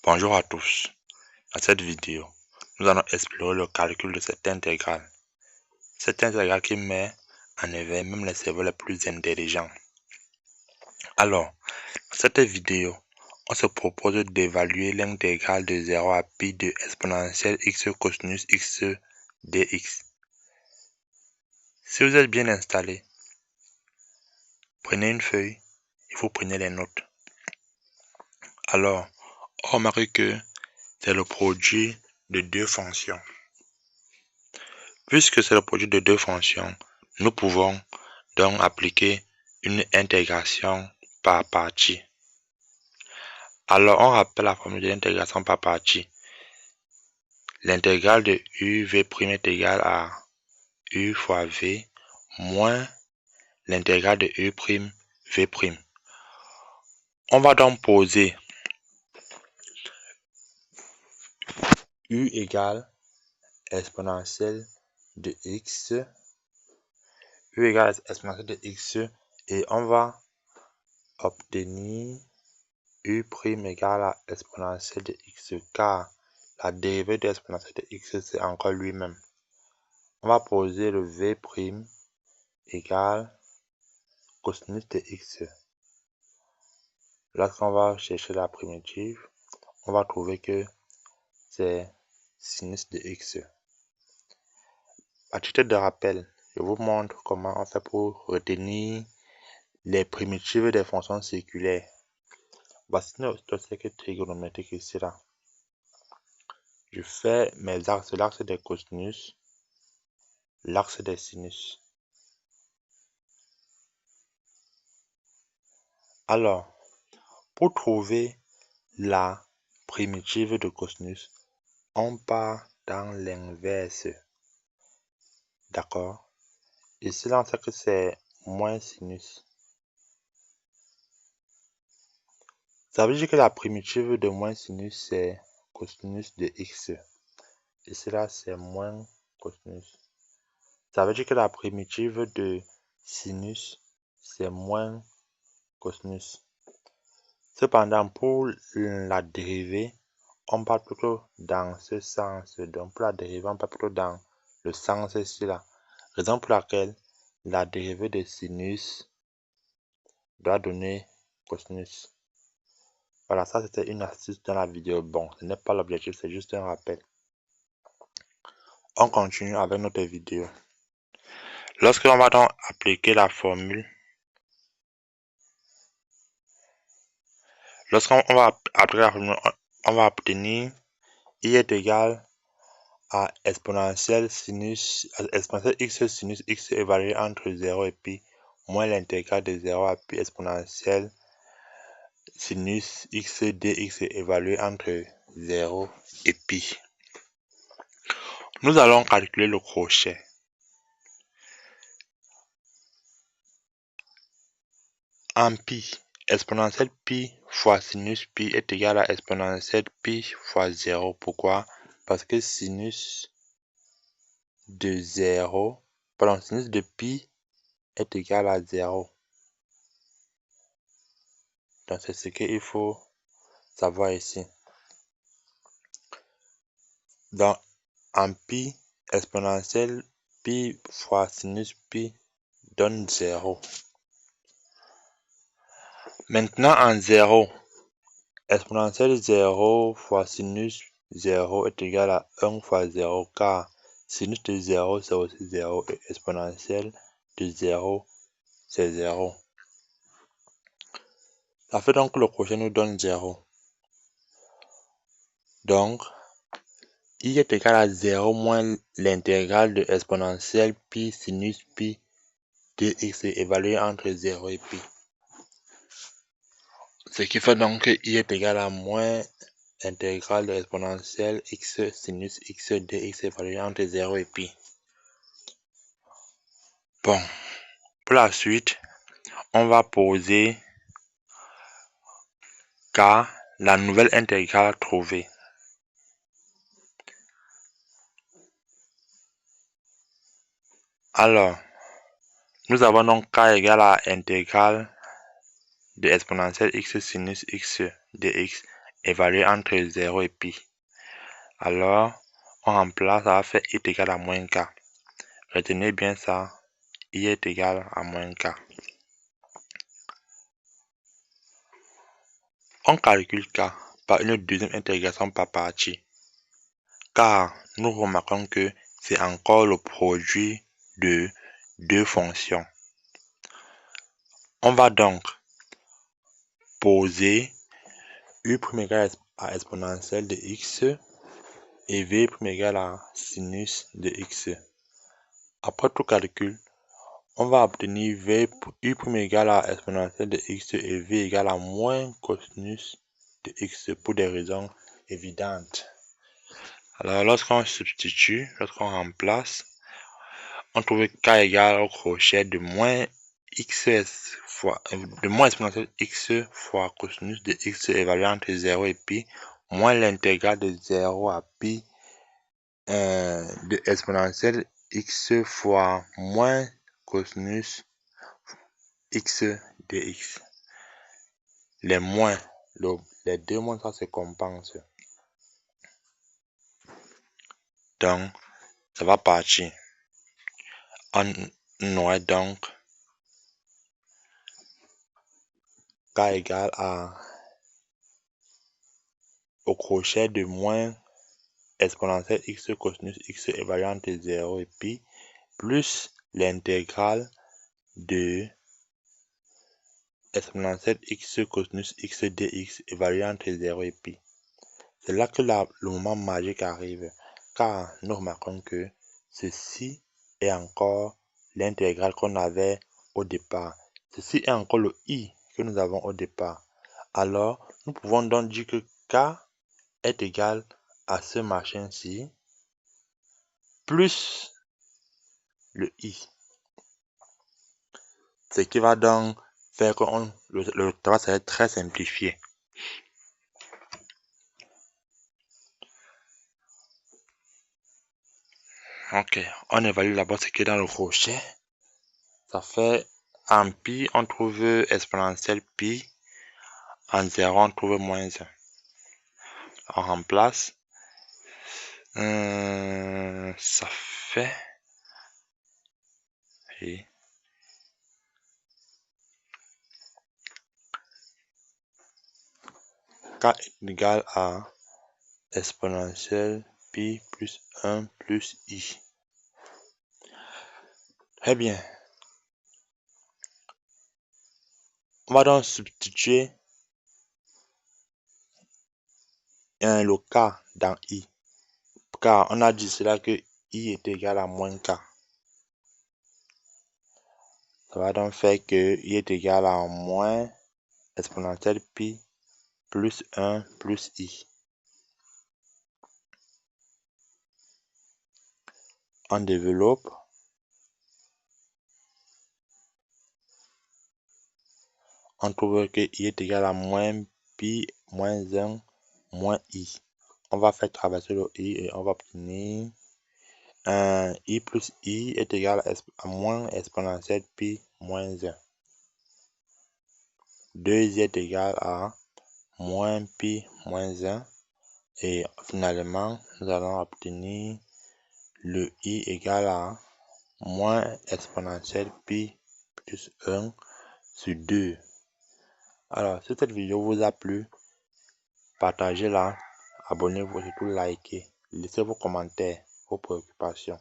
Bonjour à tous. Dans cette vidéo, nous allons explorer le calcul de cette intégrale. Cette intégrale qui met en éveil même les cerveaux les plus intelligents. Alors, dans cette vidéo, on se propose d'évaluer l'intégrale de 0 à pi de exponentielle x cosinus x dx. Si vous êtes bien installé, prenez une feuille et vous prenez les notes. Alors, on remarque que c'est le produit de deux fonctions. Puisque c'est le produit de deux fonctions, nous pouvons donc appliquer une intégration par partie. Alors, on rappelle la formule de l'intégration par partie. L'intégrale de uv' est égale à u fois v moins l'intégrale de u'v'. On va donc poser u égale exponentielle de x, et on va obtenir u' égale à exponentielle de x, car la dérivée de l'exponentielle de x c'est encore lui-même. On va poser le v' égale cosinus de x. Lorsqu'on va chercher la primitive, on va trouver que c'est sinus de x. À titre de rappel, je vous montre comment on fait pour retenir les primitives des fonctions circulaires. Voici notre cercle trigonométrique ici là. Je fais mes axes, l'axe des cosinus, l'axe des sinus. Alors, pour trouver la primitive de cosinus, on part dans l'inverse. D'accord? Ici là, on sait que c'est moins sinus. Ça veut dire que la primitive de moins sinus, c'est cosinus de x. Ici là, c'est moins cosinus. Ça veut dire que la primitive de sinus, c'est moins cosinus. Cependant, pour la dérivée, on part plutôt dans ce sens. Donc, pour la dérivée, on part plutôt dans le sens ici là. Raison pour laquelle la dérivée de sinus doit donner cosinus. Voilà, ça c'était une astuce dans la vidéo. Bon, ce n'est pas l'objectif, c'est juste un rappel. On continue avec notre vidéo. Lorsque l'on va donc appliquer la formule, on va obtenir I est égal à exponentielle x sinus x évalué entre 0 et pi moins l'intégrale de 0 à pi exponentielle sinus x dx évalué entre 0 et pi. Nous allons calculer le crochet. En pi, exponentielle pi fois sinus pi est égal à exponentielle pi fois 0. Pourquoi? Parce que sinus de pi est égal à 0. Donc c'est ce qu'il faut savoir ici. Donc en pi, exponentielle pi fois sinus pi donne 0. Maintenant en 0, exponentielle 0 fois sinus 0 est égal à 1 fois 0, car sinus de 0 c'est aussi 0 et exponentielle de 0 c'est 0. Ça fait donc que le crochet nous donne 0. Donc, I est égal à 0 moins l'intégrale de exponentielle pi sinus pi dx évalué entre 0 et pi. Ce qui fait donc que I est égal à moins l'intégrale de exponentielle x sinus x dx évalué entre 0 et pi. Bon, pour la suite, on va poser K, la nouvelle intégrale trouvée. Alors, nous avons donc K égale à intégrale de exponentielle x sinus x dx évalué entre 0 et pi. Alors, on remplace, ça va faire i est égal à moins k. Retenez bien ça, i est égal à moins k. On calcule k par une deuxième intégration par partie, car nous remarquons que c'est encore le produit de deux fonctions. On va donc poser u' égale à exponentielle de x et v' égale à sinus de x. Après tout calcul, on va obtenir u' égale à exponentielle de x et v égale à moins cosinus de x pour des raisons évidentes. Alors lorsqu'on substitue, lorsqu'on remplace, on trouve k égale au crochet de moins exponentielle x fois cosinus de x évalué entre 0 et pi moins l'intégrale de 0 à pi de exponentielle x fois moins cosinus x de x. Les moins, les deux moins, ça se compense. Donc, ça va partir. On aurait donc k égale au crochet de moins exponentielle x cosinus x évalué entre 0 et pi plus l'intégrale de exponentielle x cosinus x dx évalué entre 0 et pi. C'est là que le moment magique arrive, car nous remarquons que ceci est encore l'intégrale qu'on avait au départ. Ceci est encore le i que nous avons au départ. Alors, nous pouvons donc dire que k est égal à ce machin-ci plus le i. Ce qui va donc faire que le travail serait très simplifié. Ok, on évalue d'abord ce qui est dans le crochet. Ça fait en pi, on trouve exponentielle pi. En 0, on trouve moins 1. On remplace. Ça fait. Et k est égal à exponentielle pi plus 1 plus i. Très bien. On va donc substituer le k dans i. Car on a dit cela que i est égal à moins k. Ça va donc faire que i est égal à moins exponentielle pi plus 1 plus i. On développe. On trouve que i est égal à moins pi moins 1 moins i. On va faire traverser le i et on va obtenir i plus i est égal à moins exponentielle pi moins 1. 2i est égal à moins pi moins 1. Et finalement, nous allons obtenir le i égal à moins exponentielle pi plus 1 sur 2. Alors, si cette vidéo vous a plu, partagez-la, abonnez-vous et surtout likez. Laissez vos commentaires, vos préoccupations.